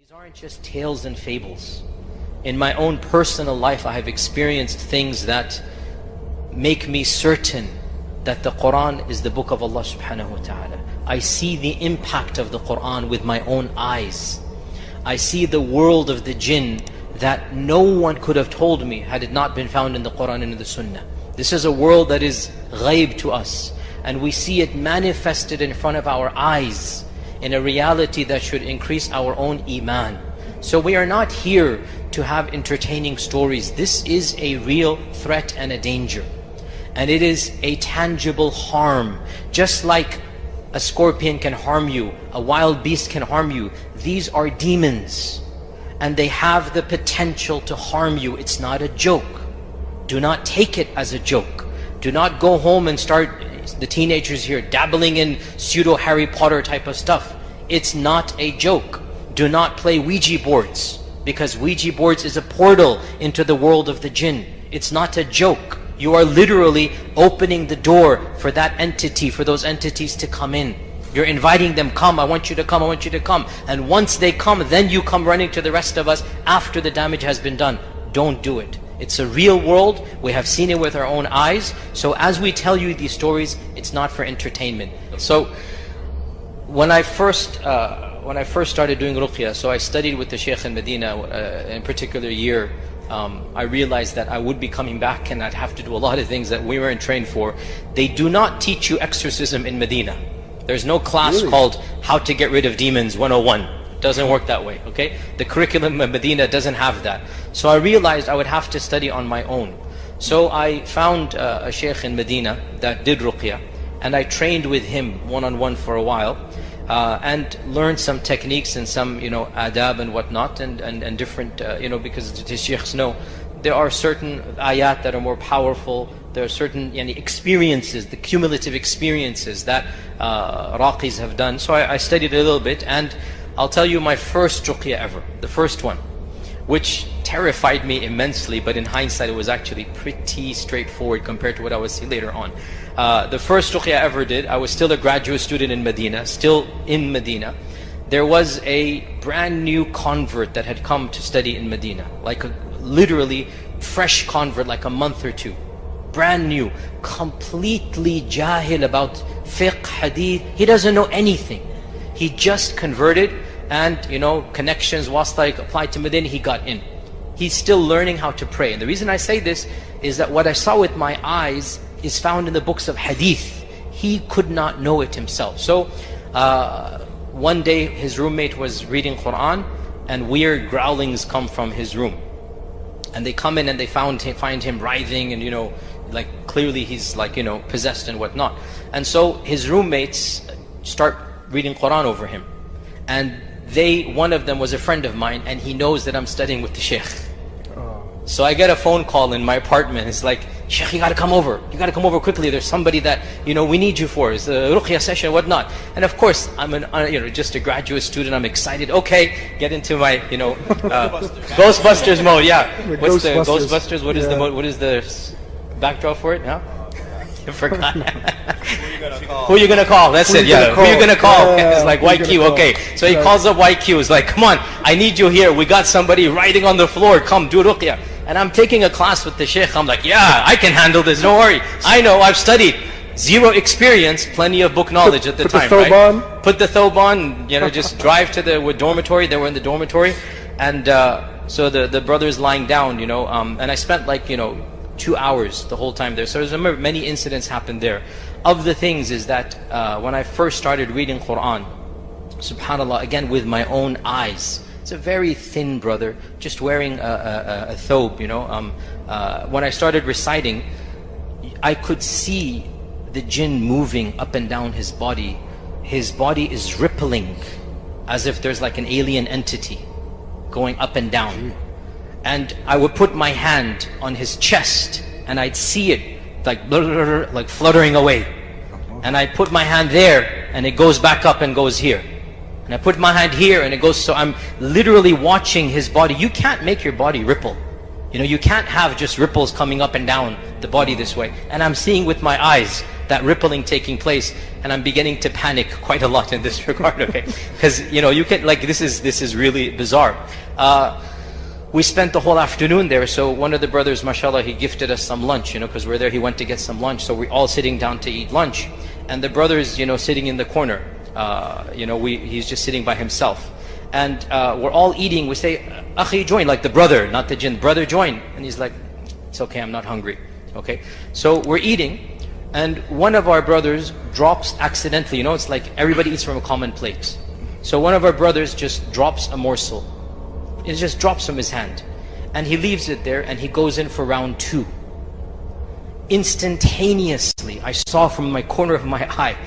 These aren't just tales and fables. In my own personal life, I have experienced things that make me certain that the Quran is the book of Allah subhanahu wa ta'ala. I see the impact of the Quran with my own eyes. I see the world of the jinn that no one could have told me had it not been found in the Quran and in the Sunnah. This is a world that is ghaib to us, and we see it manifested in front of our eyes in a reality that should increase our own iman. So we are not here to have entertaining stories. This is a real threat and a danger. And it is a tangible harm. Just like a scorpion can harm you, a wild beast can harm you. These are demons, and they have the potential to harm you. It's not a joke. Do not take it as a joke. Do not go home and start, the teenagers here, dabbling in pseudo Harry Potter type of stuff. It's not a joke. Do not play Ouija boards, because Ouija boards is a portal into the world of the jinn. It's not a joke. You are literally opening the door for that entity, for those entities to come in. You're inviting them, come, I want you to come, I want you to come. And once they come, then you come running to the rest of us after the damage has been done. Don't do it. It's a real world. We have seen it with our own eyes. So as we tell you these stories, it's not for entertainment. So when I first started doing ruqya, so I studied with the Shaykh in Medina in a particular year. I realized that I would be coming back and I'd have to do a lot of things that we weren't trained for. They do not teach you exorcism in Medina. There's no class called How to Get Rid of Demons 101. Doesn't work that way, okay? The curriculum in Medina doesn't have that. So I realized I would have to study on my own. So I found a Shaykh in Medina that did ruqya, and I trained with him one-on-one for a while, and learned some techniques and some, adab and whatnot, and different, because the sheikhs know there are certain ayat that are more powerful. There are certain experiences, the cumulative experiences that raqis have done. So I studied a little bit, and I'll tell you my first ruqya ever, the first one, which terrified me immensely, but in hindsight it was actually pretty straightforward compared to what I would see later on. The first ruqya I ever did, I was still a graduate student in Medina, still in Medina. There was a brand new convert that had come to study in Medina, like a literally fresh convert, like a month or two. Brand new, completely jahil about fiqh, hadith. He doesn't know anything. He just converted, and connections, wasta applied to Medina, he got in. He's still learning how to pray. And the reason I say this is that what I saw with my eyes is found in the books of hadith. He could not know it himself. So one day his roommate was reading Quran, and weird growlings come from his room. And they come in and they find him writhing, and like clearly he's like possessed and whatnot. And so his roommates start reading Quran over him. And one of them was a friend of mine, and he knows that I'm studying with the Shaykh. So I get a phone call in my apartment. It's like, Shaykh, you gotta come over. You gotta come over quickly. There's somebody that we need you for. It's a ruqya session, whatnot. And of course, I'm just a graduate student. I'm excited. Okay, get into my Ghostbusters mode. Yeah. What's the Ghostbusters? What is the mode? What is the backdrop for it? Huh? I forgot. Who are you gonna call? That's it. Yeah. Who are you gonna call? It's like YQ. Okay. So he calls up YQ. It's like, come on, I need you here. We got somebody writing on the floor. Come do ruqya. And I'm taking a class with the Shaykh. I'm like, yeah, I can handle this. Don't worry. I know. I've studied. Zero experience, plenty of book knowledge at the time. Right? Put the thobe on. Just drive to the dormitory. They were in the dormitory, and so the brother's lying down. And I spent like 2 hours the whole time there. So I remember many incidents happened there. Of the things is that when I first started reading Quran, subhanAllah, again with my own eyes, it's a very thin brother, just wearing a thobe, when I started reciting, I could see the jinn moving up and down his body. His body is rippling as if there's like an alien entity going up and down. And I would put my hand on his chest, and I'd see it like fluttering away. And I put my hand there, and it goes back up and goes here. And I put my hand here, and it goes. So I'm literally watching his body. You can't make your body ripple. You know, you can't have just ripples coming up and down the body this way. And I'm seeing with my eyes that rippling taking place, and I'm beginning to panic quite a lot in this regard, okay? Because, you know, you can, like, this is really bizarre. We spent the whole afternoon there, so one of the brothers, mashallah, he gifted us some lunch, you know, because we're there, he went to get some lunch, so we're all sitting down to eat lunch. And the brother's, you know, sitting in the corner, you know, he's just sitting by himself. And we're all eating, we say, Akhi, join, like the brother, not the jinn, brother, join. And he's like, it's okay, I'm not hungry, okay? So we're eating, and one of our brothers drops accidentally, you know, it's like everybody eats from a common plate. So one of our brothers just drops a morsel. It just drops from his hand. And he leaves it there, and he goes in for round 2. Instantaneously, I saw from my corner of my eye,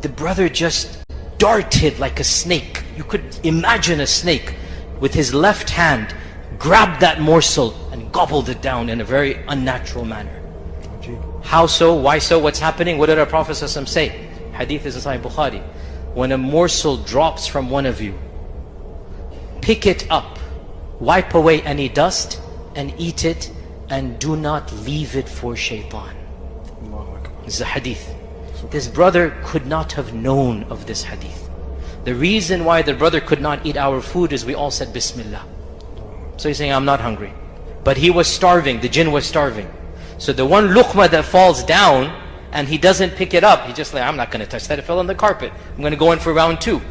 the brother just darted like a snake. You could imagine a snake with his left hand, grabbed that morsel and gobbled it down in a very unnatural manner. How so? Why so? What's happening? What did our Prophet ﷺ say? Hadith is in Sahih Bukhari. When a morsel drops from one of you, pick it up, wipe away any dust, and eat it, and do not leave it for shaitan. This is a hadith. This brother could not have known of this hadith. The reason why the brother could not eat our food is we all said Bismillah. So he's saying, I'm not hungry. But he was starving, the jinn was starving. So the one luqma that falls down, and he doesn't pick it up, he just like, I'm not going to touch that, it fell on the carpet. I'm going to go in for round 2.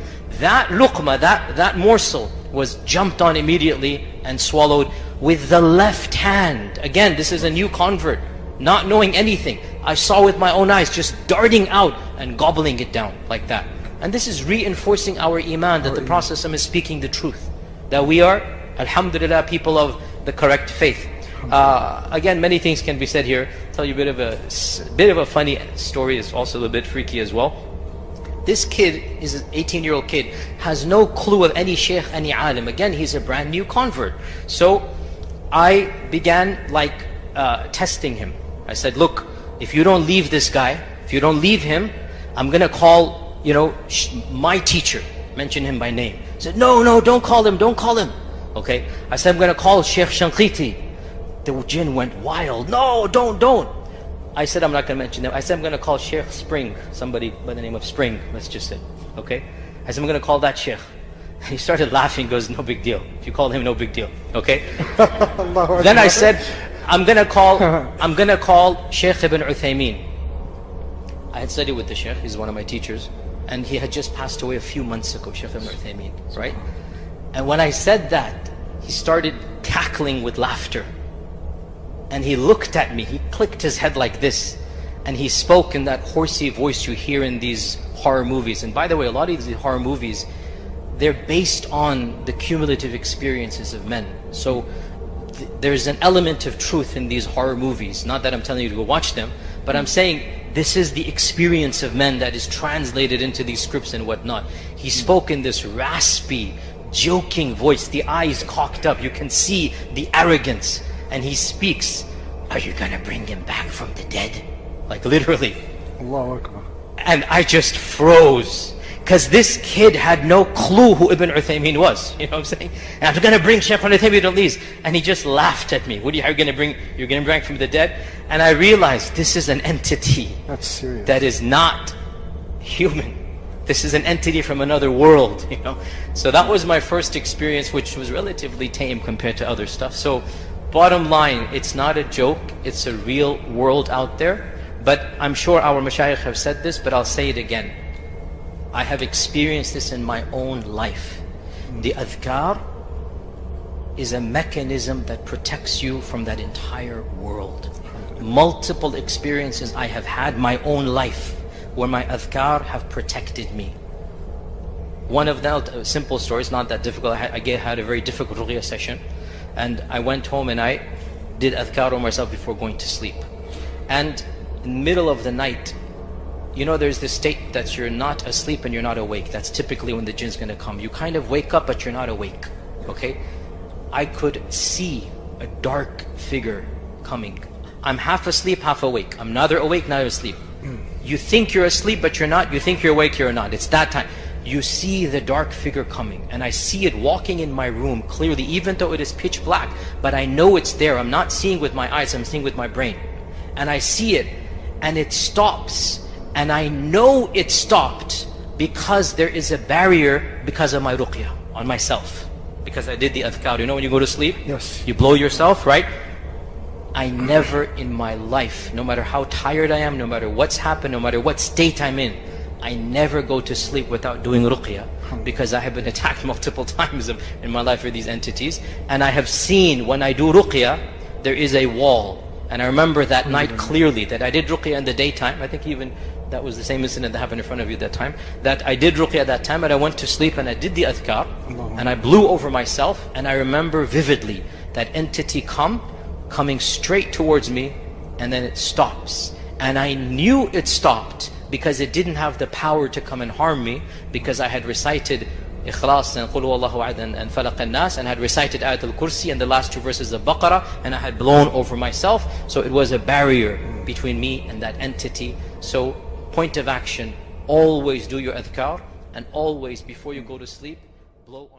That luqma, that morsel, was jumped on immediately and swallowed with the left hand. Again, this is a new convert, not knowing anything. I saw with my own eyes, just darting out and gobbling it down like that. And this is reinforcing our iman that the Prophet is speaking the truth. That we are, alhamdulillah, people of the correct faith. Again, many things can be said here. I'll tell you a bit of a funny story. It's also a little bit freaky as well. This kid is an 18-year-old kid, has no clue of any sheikh, any alim. Again, he's a brand new convert. So I began like testing him. I said, look, if you don't leave this guy, if you don't leave him, I'm going to call, you know, my teacher. Mention him by name. He said, no, don't call him, don't call him. Okay. I said, I'm going to call Sheikh Shanqiti. The jinn went wild. No, don't. I said, I'm not going to mention them. I said, I'm going to call Sheikh Spring, somebody by the name of Spring, let's just say. Okay. I said, I'm going to call that Sheikh. He started laughing, goes, no big deal. If you call him, no big deal. Okay. Then I said, I'm going to call Sheikh Ibn Uthaymeen. I had studied with the Sheikh, he's one of my teachers, and he had just passed away a few months ago, Sheikh Ibn Uthaymeen, right? And when I said that, he started cackling with laughter. And he looked at me, he clicked his head like this, and he spoke in that horsey voice you hear in these horror movies. And by the way, a lot of these horror movies, they're based on the cumulative experiences of men. So there's an element of truth in these horror movies. Not that I'm telling you to go watch them, but I'm saying this is the experience of men that is translated into these scripts and whatnot. He spoke in this raspy, joking voice, the eyes cocked up, you can see the arrogance. And he speaks, are you going to bring him back from the dead? Like literally. Allahu Akbar. And I just froze. Because this kid had no clue who Ibn Uthaymeen was. You know what I'm saying? And I'm going to bring Shaykh Ibn Uthaymeen at least. And he just laughed at me. What are you going to bring? You're going to bring from the dead? And I realized this is an entity. That's serious. That is not human. This is an entity from another world, you know. So that was my first experience, which was relatively tame compared to other stuff. So bottom line, it's not a joke, it's a real world out there. But I'm sure our mashayikh have said this, but I'll say it again. I have experienced this in my own life. The adhkar is a mechanism that protects you from that entire world. Multiple experiences I have had my own life where my adhkar have protected me. One of them, a simple story, it's not that difficult. I had a very difficult ruqyah session. And I went home and I did adhkar on myself before going to sleep. And in the middle of the night, you know, there's this state that you're not asleep and you're not awake. That's typically when the jinn's going to come. You kind of wake up, but you're not awake. Okay? I could see a dark figure coming. I'm half asleep, half awake. I'm neither awake, neither asleep. You think you're asleep, but you're not. You think you're awake, you're not. It's that time. you see the dark figure coming, and I see it walking in my room clearly, even though it is pitch black, but I know it's there. I'm not seeing with my eyes, I'm seeing with my brain. And I see it, and it stops, and I know it stopped because there is a barrier because of my ruqyah on myself, because I did the adhkar. You know when you go to sleep? Yes. You blow yourself, right? I never in my life, no matter how tired I am, no matter what's happened, no matter what state I'm in, I never go to sleep without doing ruqyah, because I have been attacked multiple times in my life with these entities. And I have seen when I do ruqyah, there is a wall. And I remember that night clearly that I did ruqyah in the daytime. I think even that was the same incident that happened in front of you that time. That I did ruqyah that time, and I went to sleep and I did the adhkar, and I blew over myself. And I remember vividly that entity coming straight towards me, and then it stops. And I knew it stopped because it didn't have the power to come and harm me, because I had recited Ikhlas and Qul Huwallahu Ahad and Falaq an-Nas, and had recited Ayat al-Kursi and the last two verses of Baqarah, and I had blown over myself. So it was a barrier between me and that entity. So point of action, always do your adhkar, and always before you go to sleep, blow on